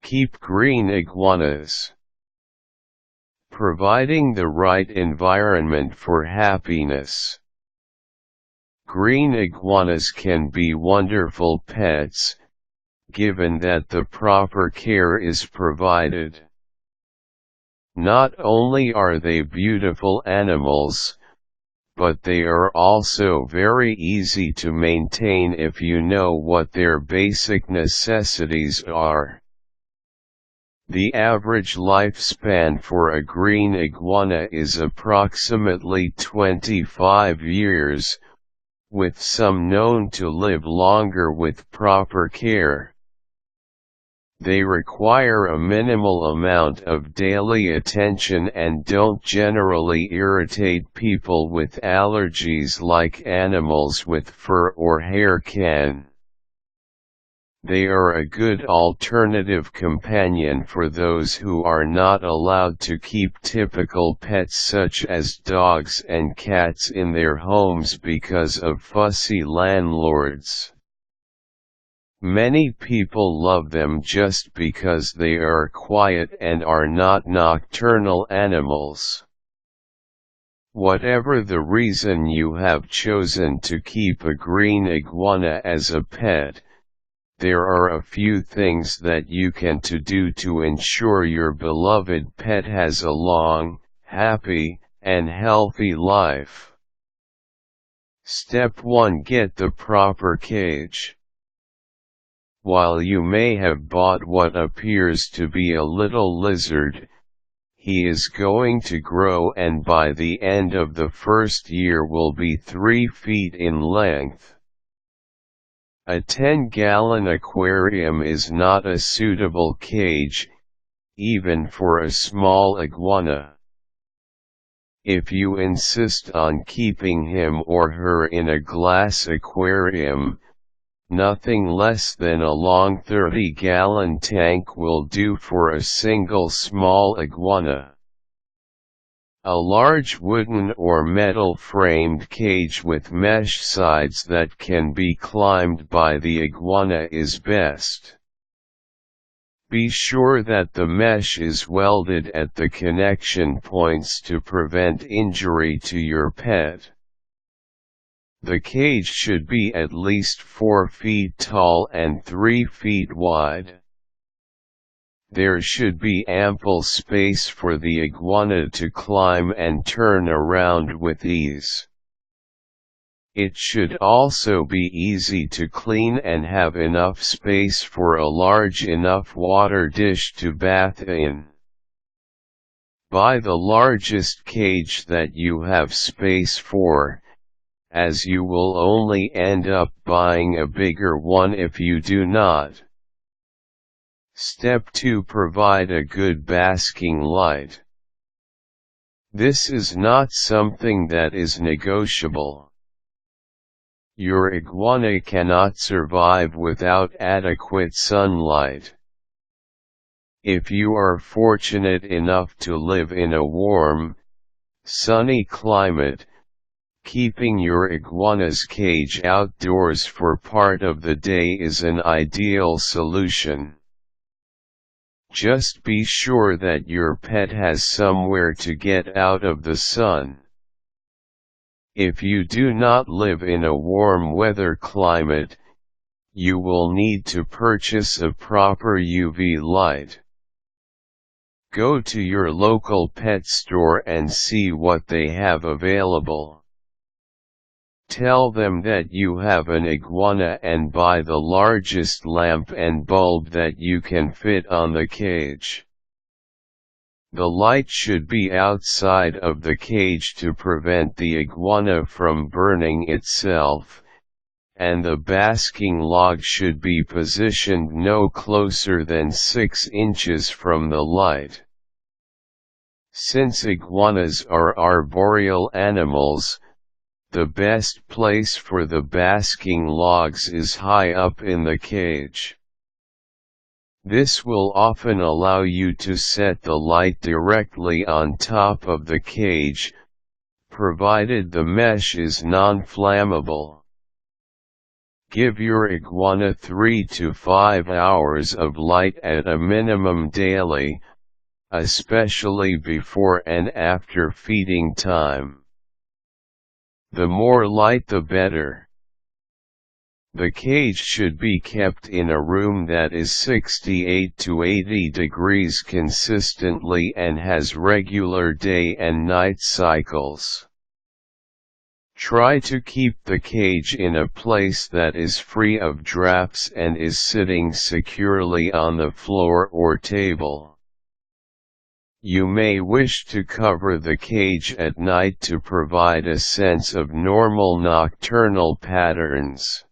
Keep green iguanas. Providing the right environment for happiness. Green iguanas can be wonderful pets, given that the proper care is provided. Not only are they beautiful animals, but they are also very easy to maintain if you know what their basic necessities are. The average lifespan for a green iguana is approximately 25 years, with some known to live longer with proper care. They require a minimal amount of daily attention and don't generally irritate people with allergies like animals with fur or hair can. They are a good alternative companion for those who are not allowed to keep typical pets such as dogs and cats in their homes because of fussy landlords. Many people love them just because they are quiet and are not nocturnal animals. Whatever the reason you have chosen to keep a green iguana as a pet, there are a few things that you can do to ensure your beloved pet has a long, happy, and healthy life. Step 1. Get the proper cage. While you may have bought what appears to be a little lizard, he is going to grow and by the end of the first year will be 3 feet in length. A 10-gallon aquarium is not a suitable cage, even for a small iguana. If you insist on keeping him or her in a glass aquarium, nothing less than a long 30-gallon tank will do for a single small iguana. A large wooden or metal-framed cage with mesh sides that can be climbed by the iguana is best. Be sure that the mesh is welded at the connection points to prevent injury to your pet. The cage should be at least 4 feet tall and 3 feet wide. There should be ample space for the iguana to climb and turn around with ease. It should also be easy to clean and have enough space for a large enough water dish to bath in. Buy the largest cage that you have space for, as you will only end up buying a bigger one if you do not. Step 2. Provide a good basking light. This is not something that is negotiable. Your iguana cannot survive without adequate sunlight. If you are fortunate enough to live in a warm, sunny climate, keeping your iguana's cage outdoors for part of the day is an ideal solution. Just be sure that your pet has somewhere to get out of the sun. If you do not live in a warm weather climate, you will need to purchase a proper UV light. Go to your local pet store and see what they have available. Tell them that you have an iguana and buy the largest lamp and bulb that you can fit on the cage. The light should be outside of the cage to prevent the iguana from burning itself, and the basking log should be positioned no closer than 6 inches from the light. Since iguanas are arboreal animals, the best place for the basking logs is high up in the cage. This will often allow you to set the light directly on top of the cage, provided the mesh is non-flammable. Give your iguana 3 to 5 hours of light at a minimum daily, especially before and after feeding time. The more light the better. The cage should be kept in a room that is 68 to 80 degrees consistently and has regular day and night cycles. Try to keep the cage in a place that is free of drafts and is sitting securely on the floor or table. You may wish to cover the cage at night to provide a sense of normal nocturnal patterns.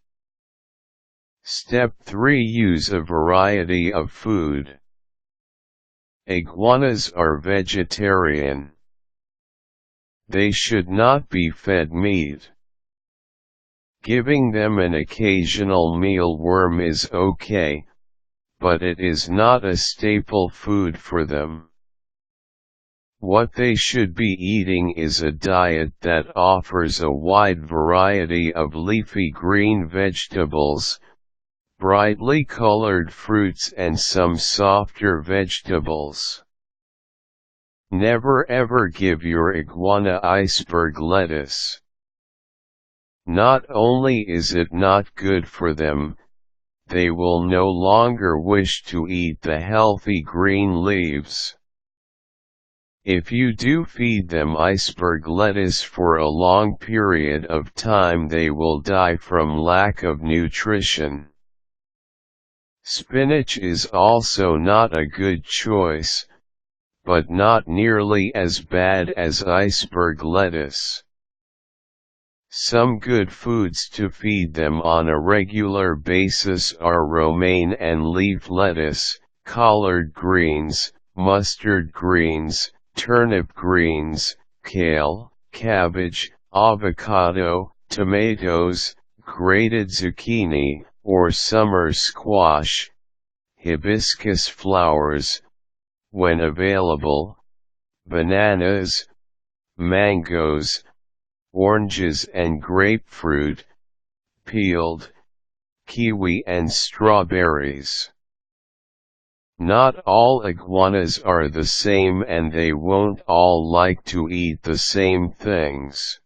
Step 3. Use a variety of food. Iguanas are vegetarian. They should not be fed meat. Giving them an occasional mealworm is okay, but it is not a staple food for them. What they should be eating is a diet that offers a wide variety of leafy green vegetables, brightly colored fruits and some softer vegetables. Never ever give your iguana iceberg lettuce. Not only is it not good for them, they will no longer wish to eat the healthy green leaves. If you do feed them iceberg lettuce for a long period of time, they will die from lack of nutrition. Spinach is also not a good choice, but not nearly as bad as iceberg lettuce. Some good foods to feed them on a regular basis are romaine and leaf lettuce, collard greens, mustard greens, turnip greens, kale, cabbage, avocado, tomatoes, grated zucchini, or summer squash, hibiscus flowers, when available, bananas, mangoes, oranges and grapefruit, peeled, kiwi and strawberries. Not all iguanas are the same and they won't all like to eat the same things.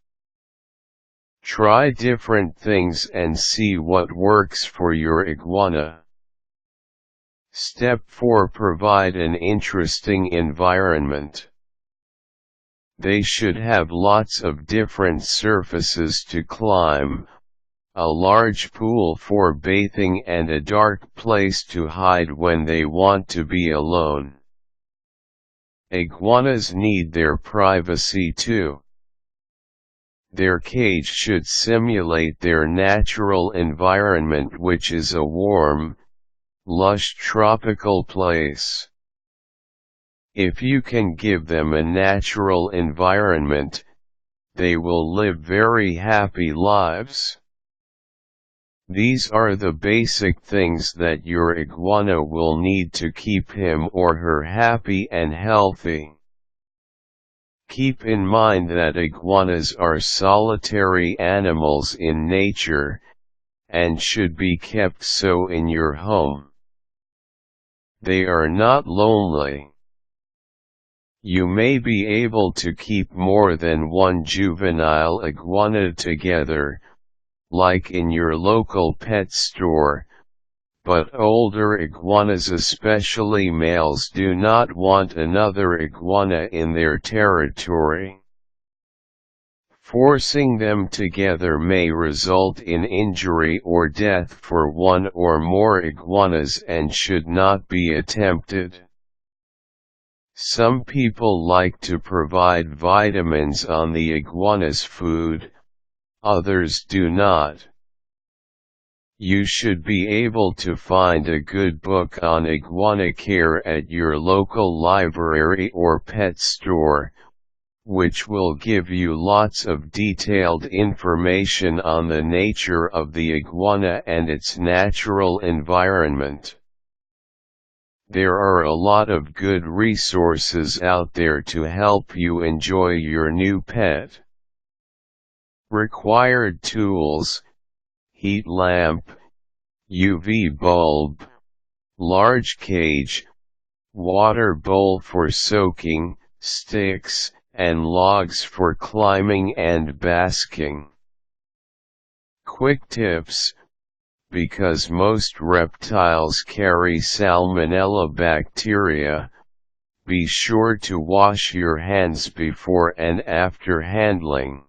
Try different things and see what works for your iguana. Step 4. Provide an interesting environment. They should have lots of different surfaces to climb, a large pool for bathing and a dark place to hide when they want to be alone. Iguanas need their privacy too. Their cage should simulate their natural environment, which is a warm, lush tropical place. If you can give them a natural environment, they will live very happy lives. These are the basic things that your iguana will need to keep him or her happy and healthy. Keep in mind that iguanas are solitary animals in nature, and should be kept so in your home. They are not lonely. You may be able to keep more than one juvenile iguana together, like in your local pet store, but older iguanas, especially males, do not want another iguana in their territory. Forcing them together may result in injury or death for one or more iguanas and should not be attempted. Some people like to provide vitamins on the iguana's food, others do not. You should be able to find a good book on iguana care at your local library or pet store, which will give you lots of detailed information on the nature of the iguana and its natural environment. There are a lot of good resources out there to help you enjoy your new pet. Required tools: heat lamp, UV bulb, large cage, water bowl for soaking, sticks, and logs for climbing and basking. Quick tips: because most reptiles carry salmonella bacteria, be sure to wash your hands before and after handling.